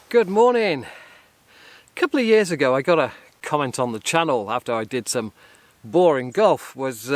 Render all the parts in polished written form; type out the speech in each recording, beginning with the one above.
Good morning. A couple of years ago I got a comment on the channel after I did some boring golf was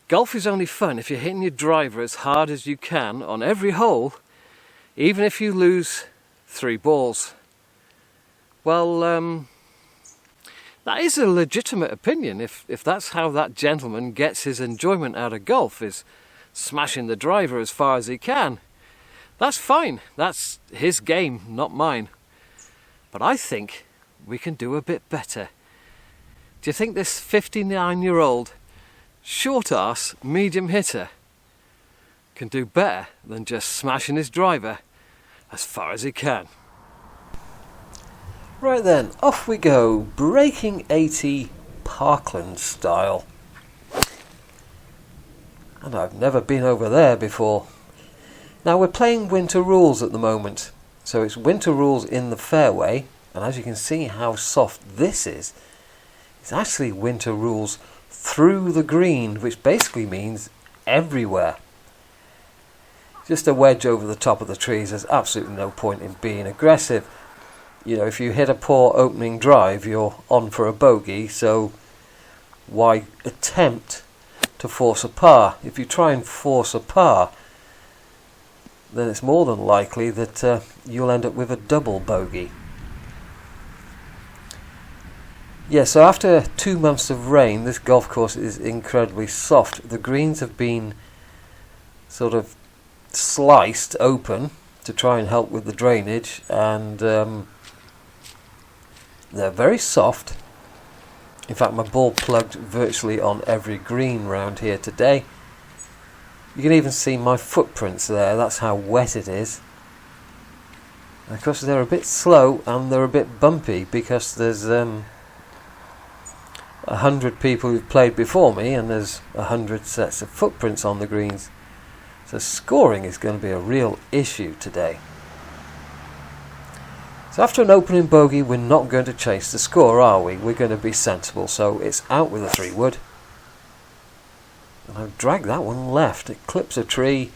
golf is only fun if you're hitting your driver as hard as you can on every hole, even if you lose 3 balls. Well, that is a legitimate opinion if that's how that gentleman gets his enjoyment out of golf, is smashing the driver as far as he can. That's fine, that's his game, not mine. But I think we can do a bit better. Do you think this 59-year-old short arse medium hitter can do better than just smashing his driver as far as he can? Right then, off we go, breaking 80 Parkland style. And I've never been over there before. Now we're playing winter rules at the moment, so it's winter rules in the fairway, and as you can see how soft this is, it's actually winter rules through the green, which basically means everywhere. Just a wedge over the top of the trees, there's absolutely no point in being aggressive. You know, if you hit a poor opening drive, you're on for a bogey, so why attempt to force a par? If you try and force a par, then it's more than likely that you'll end up with a double bogey. Yeah, so after 2 months of rain, this golf course is incredibly soft. The greens have been sort of sliced open to try and help with the drainage, and they're very soft. In fact, my ball plugged virtually on every green round here today. You can even see my footprints there, that's how wet it is. And of course they're a bit slow and they're a bit bumpy because there's 100 people who've played before me and there's 100 sets of footprints on the greens. So scoring is going to be a real issue today. So after an opening bogey, we're not going to chase the score, are we? We're going to be sensible, so it's out with a 3-wood. And I've dragged that one left. It clips a tree,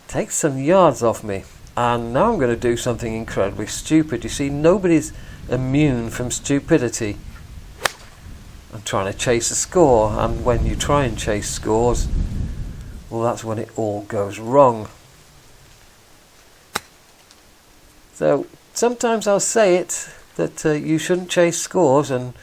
takes some yards off me, and now I'm going to do something incredibly stupid. You see, nobody's immune from stupidity. I'm trying to chase a score, and when you try and chase scores, well, that's when it all goes wrong. So sometimes I'll say it that you shouldn't chase scores, and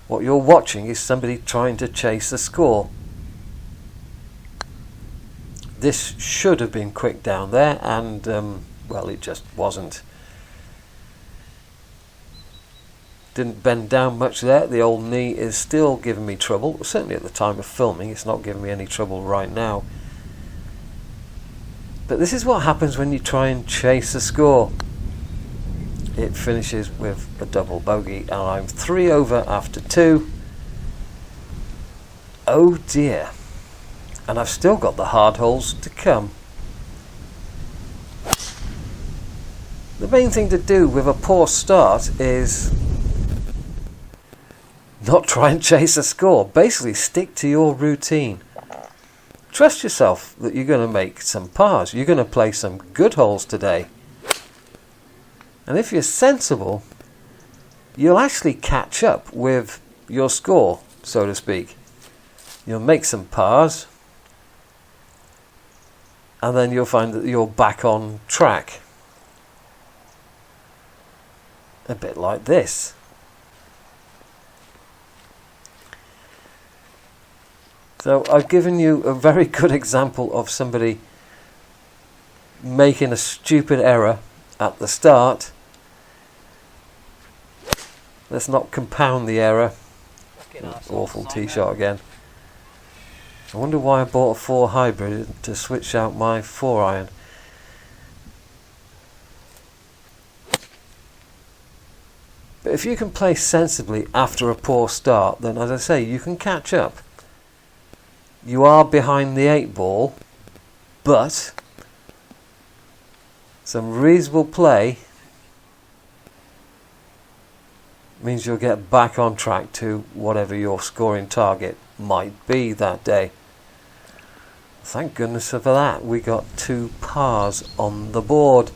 what you're watching is somebody trying to chase a score. This should have been quick down there, and well, it just wasn't. Didn't bend down much there. The old knee is still giving me trouble, certainly at the time of filming. It's not giving me any trouble right now. But this is what happens when you try and chase a score. It finishes with a double bogey, and I'm 3 over after 2. Oh dear. And I've still got the hard holes to come. The main thing to do with a poor start is not try and chase a score. Basically stick to your routine. Trust yourself that you're going to make some pars. You're going to play some good holes today. And if you're sensible, you'll actually catch up with your score, so to speak. You'll make some pars, and then you'll find that you're back on track. A bit like this. So I've given you a very good example of somebody making a stupid error at the start. Let's not compound the error. Awful tee shot again. I wonder why I bought a 4 hybrid to switch out my 4 iron. But if you can play sensibly after a poor start, then as I say, you can catch up. You are behind the 8 ball, but some reasonable play means you'll get back on track to whatever your scoring target might be that day. Thank goodness for that. We got 2 pars on the board.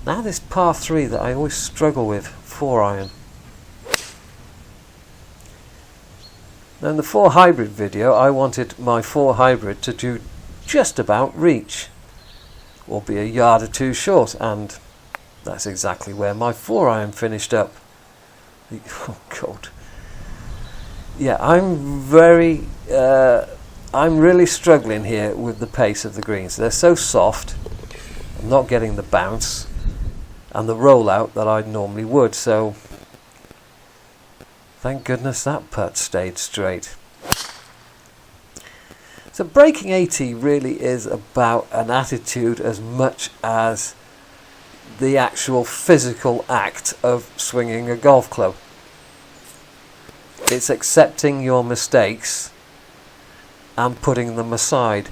Now this par 3 that I always struggle with, 4-iron. Now in the 4 hybrid video, I wanted my 4 hybrid to do just about reach, or be a yard or 2 short, and that's exactly where my 4-iron finished up. Oh God. Yeah, I'm really struggling here with the pace of the greens. They're so soft, I'm not getting the bounce and the rollout that I normally would, so thank goodness that putt stayed straight. So breaking 80 really is about an attitude as much as the actual physical act of swinging a golf club. It's accepting your mistakes and putting them aside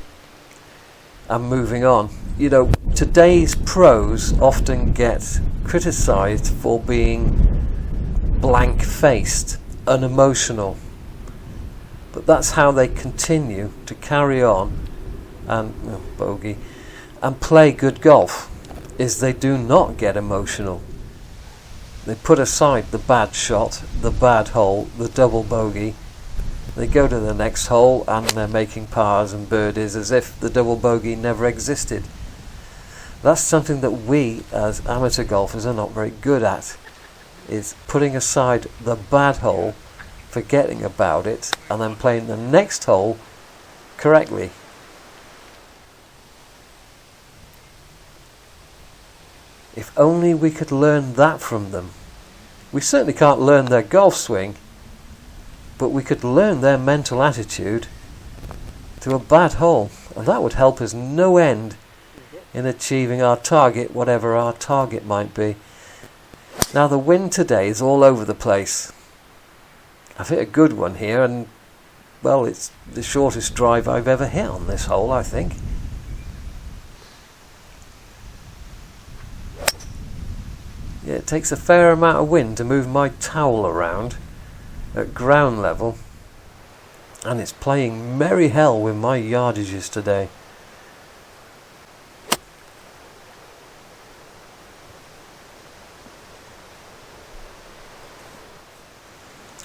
and moving on. You know, today's pros often get criticised for being blank-faced, unemotional, but that's how they continue to carry on and bogey and play good golf, is they do not get emotional. They put aside the bad shot, the bad hole, the double bogey. They go to the next hole and they're making pars and birdies as if the double bogey never existed. That's something that we as amateur golfers are not very good at, is putting aside the bad hole, forgetting about it, and then playing the next hole correctly. If only we could learn that from them. We certainly can't learn their golf swing, but we could learn their mental attitude to a bad hole, and that would help us no end in achieving our target, whatever our target might be. Now the wind today is all over the place. I've hit a good one here, and well, it's the shortest drive I've ever hit on this hole, I think. Yeah, it takes a fair amount of wind to move my towel around at ground level, and it's playing merry hell with my yardages today.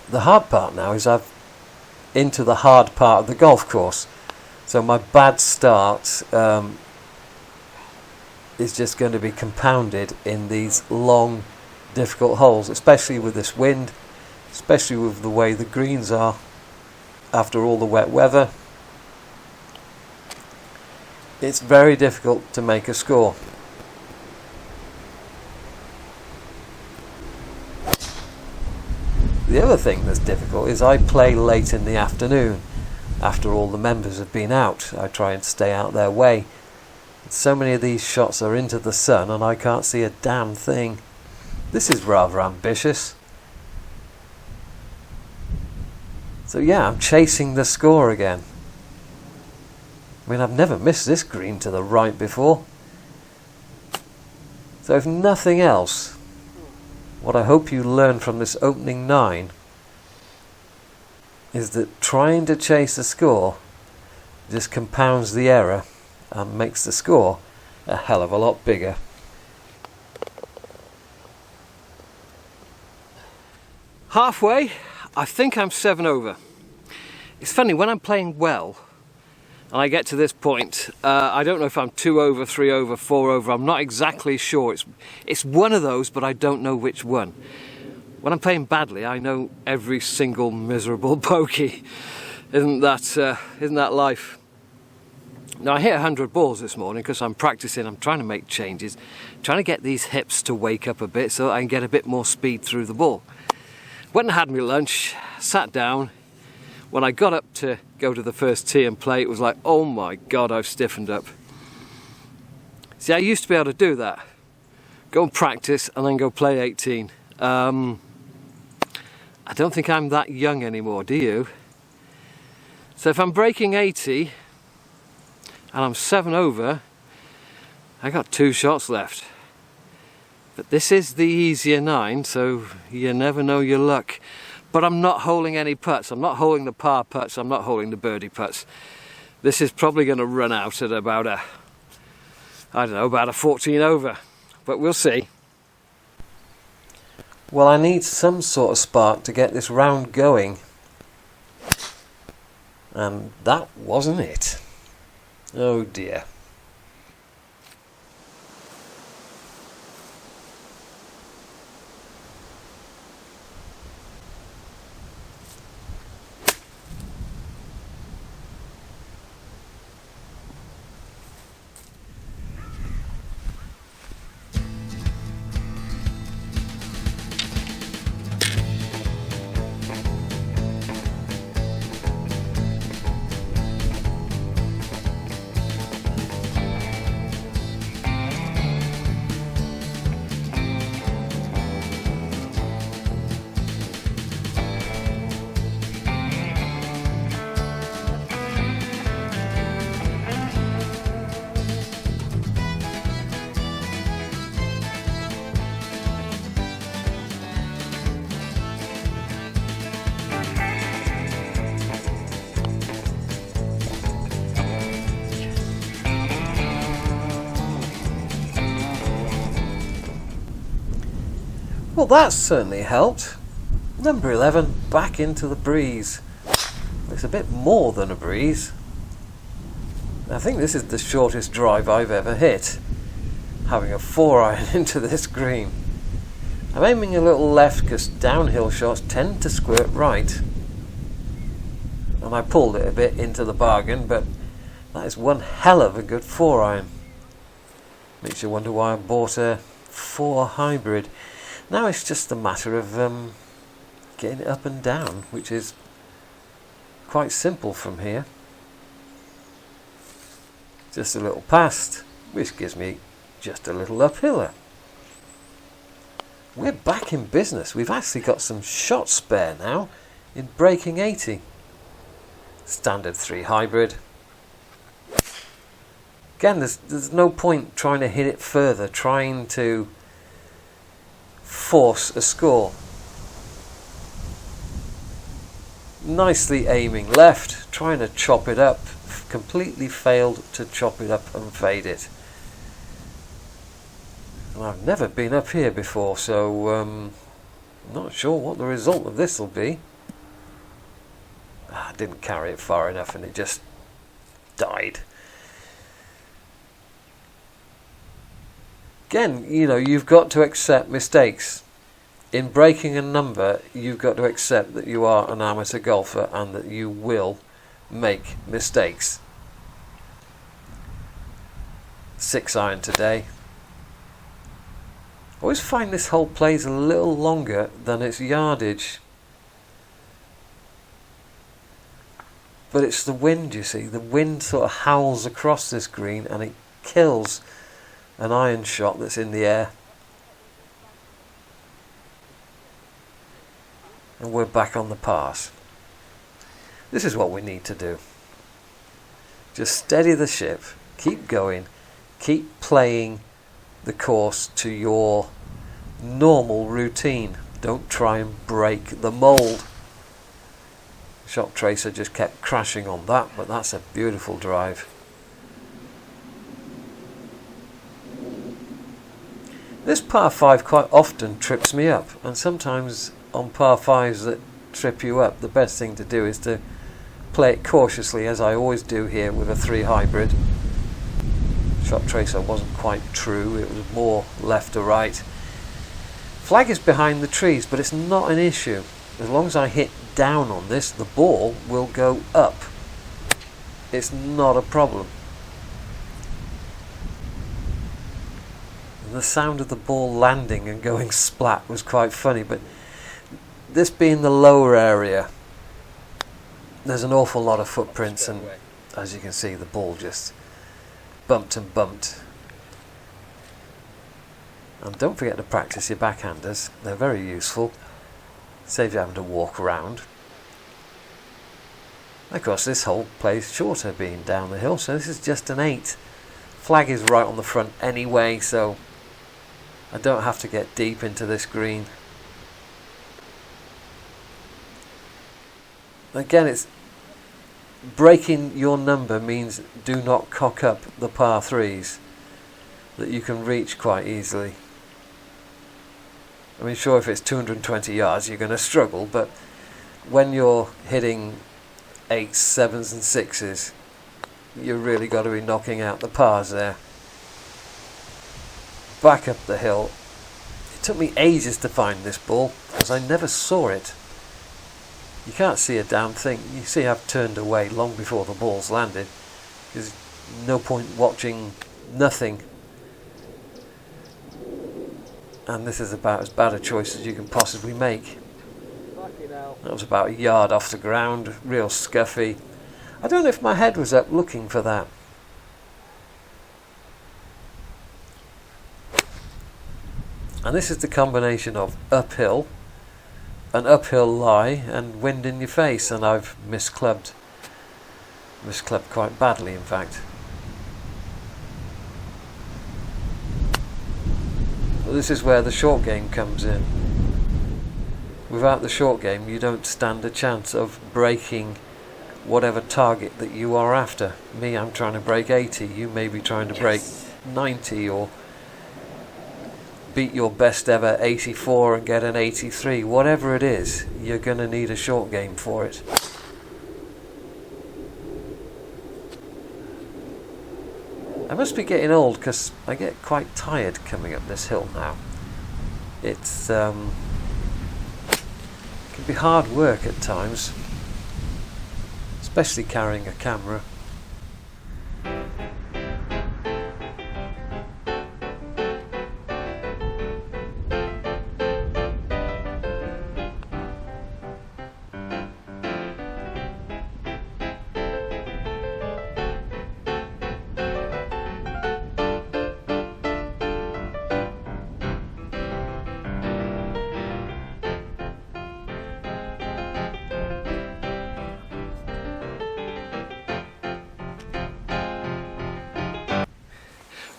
The hard part now is I've into the hard part of the golf course, so my bad start is just going to be compounded in these long, difficult holes, especially with this wind, especially with the way the greens are after all the wet weather. It's very difficult to make a score. The other thing that's difficult is I play late in the afternoon after all the members have been out. I try and stay out their way. So many of these shots are into the sun and I can't see a damn thing. This is rather ambitious. So yeah, I'm chasing the score again. I mean, I've never missed this green to the right before. So if nothing else, what I hope you learn from this opening 9 is that trying to chase a score just compounds the error and makes the score a hell of a lot bigger. Halfway, I think I'm 7 over. It's funny, when I'm playing well and I get to this point, I don't know if I'm 2 over, 3 over, 4 over, I'm not exactly sure. It's one of those, but I don't know which one. When I'm playing badly, I know every single miserable bogey. Isn't that life? Now I hit 100 balls this morning because I'm practicing, I'm trying to make changes, trying to get these hips to wake up a bit so I can get a bit more speed through the ball. Went and had my lunch, sat down. When I got up to go to the first tee and play, it was like, oh my God, I've stiffened up. See, I used to be able to do that. Go and practice and then go play 18. I don't think I'm that young anymore, do you? So if I'm breaking 80, and I'm 7 over, I got 2 shots left. But this is the easier 9, so you never know your luck. But I'm not holding any putts. I'm not holding the par putts. I'm not holding the birdie putts. This is probably going to run out at about a 14 over. but we'll see. Well, I need some sort of spark to get this round going, and that wasn't it. Oh dear. Well, that certainly helped. Number 11 back into the breeze. It's a bit more than a breeze. I think this is the shortest drive I've ever hit, having a 4-iron into this green. I'm aiming a little left because downhill shots tend to squirt right, and I pulled it a bit into the bargain, but that is one hell of a good 4-iron. Makes you wonder why I bought a 4 hybrid. Now it's just a matter of getting it up and down, which is quite simple from here. Just a little past, which gives me just a little uphiller. We're back in business. We've actually got some shot spare now in breaking 80. Standard 3 hybrid. Again, there's no point trying to hit it further, trying to force a score. Nicely aiming left, trying to chop it up, completely failed to chop it up and fade it. And I've never been up here before, so I'm not sure what the result of this will be. I didn't carry it far enough and it just died. Again, you know, you've got to accept mistakes. In breaking a number, you've got to accept that you are an amateur golfer and that you will make mistakes. 6-iron today. I always find this hole plays a little longer than its yardage. But it's the wind, you see. The wind sort of howls across this green and it kills an iron shot that's in the air. And we're back on the pass. This is what we need to do. Just steady the ship, keep going, keep playing the course to your normal routine. Don't try and break the mould. Shot tracer just kept crashing on that, but that's a beautiful drive. This par 5 quite often trips me up, and sometimes on par 5s that trip you up, the best thing to do is to play it cautiously, as I always do here with a 3 hybrid. Shot tracer wasn't quite true, it was more left to right. Flag is behind the trees, but it's not an issue. As long as I hit down on this, the ball will go up. It's not a problem. And the sound of the ball landing and going splat was quite funny, but this being the lower area, there's an awful lot of footprints, and as you can see, the ball just bumped and bumped. And don't forget to practice your backhanders, they're very useful. Saves you having to walk around. Of course, this hole plays shorter being down the hill, so this is just an 8. Flag is right on the front anyway, so I don't have to get deep into this green. Again, it's breaking your number means do not cock up the par 3s. that you can reach quite easily. I mean, sure, if it's 220 yards you're going to struggle, but when you're hitting 8s, 7s and 6s, you've really got to be knocking out the pars there. Back up the hill. It took me ages to find this ball because I never saw it. You can't see a damn thing. You see I've turned away long before the ball's landed. There's no point watching nothing. And this is about as bad a choice as you can possibly make. That was about a yard off the ground, real scuffy. I don't know if my head was up looking for that. And this is the combination of uphill, an uphill lie, and wind in your face, and I've misclubbed. Misclubbed quite badly, in fact. But this is where the short game comes in. Without the short game, you don't stand a chance of breaking whatever target that you are after. Me, I'm trying to break 80. You may be trying to break 90 or beat your best ever 84 and get an 83. Whatever it is, you're going to need a short game for it. I must be getting old because I get quite tired coming up this hill now. It's can be hard work at times, especially carrying a camera.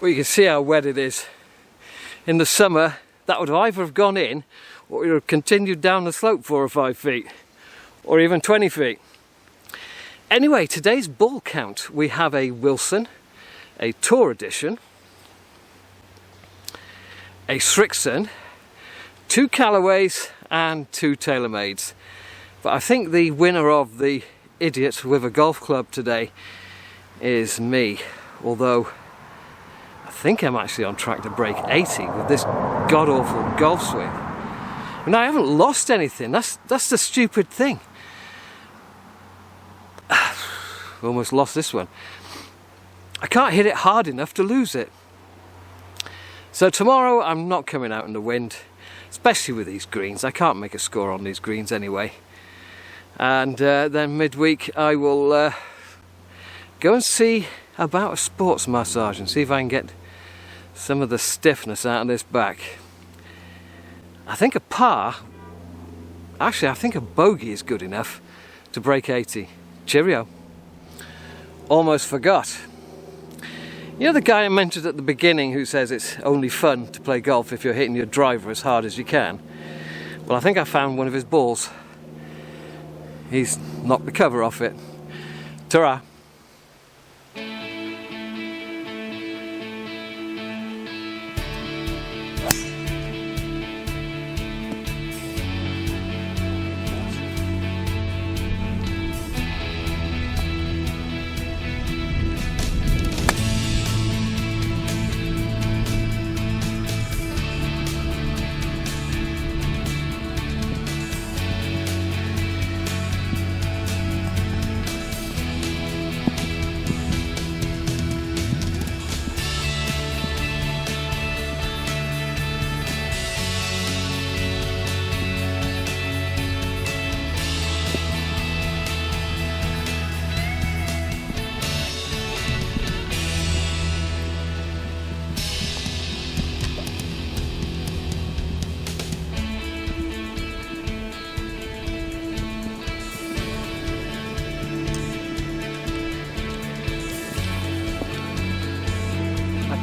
Well, you can see how wet it is. In the summer, that would either have gone in, or it would have continued down the slope 4 or 5 feet, or even 20 feet. Anyway, today's ball count, we have a Wilson, a Tour Edition, a Srixon, 2 Callaways and 2 TaylorMades. But I think the winner of the idiot with a golf club today is me, although I think I'm actually on track to break 80 with this god-awful golf swing. And I haven't lost anything, that's the stupid thing. Almost lost this one. I can't hit it hard enough to lose it. So tomorrow I'm not coming out in the wind, especially with these greens. I can't make a score on these greens anyway. And then midweek I will go and see about a sports massage and see if I can get some of the stiffness out of this back. I think a par, actually I think a bogey is good enough to break 80. Cheerio. Almost forgot. You know the guy I mentioned at the beginning who says it's only fun to play golf if you're hitting your driver as hard as you can? Well, I think I found one of his balls. He's knocked the cover off it. Ta-ra.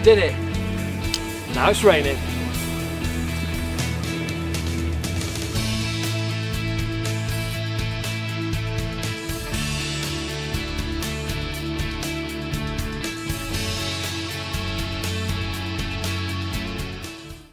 Did it. Now it's raining.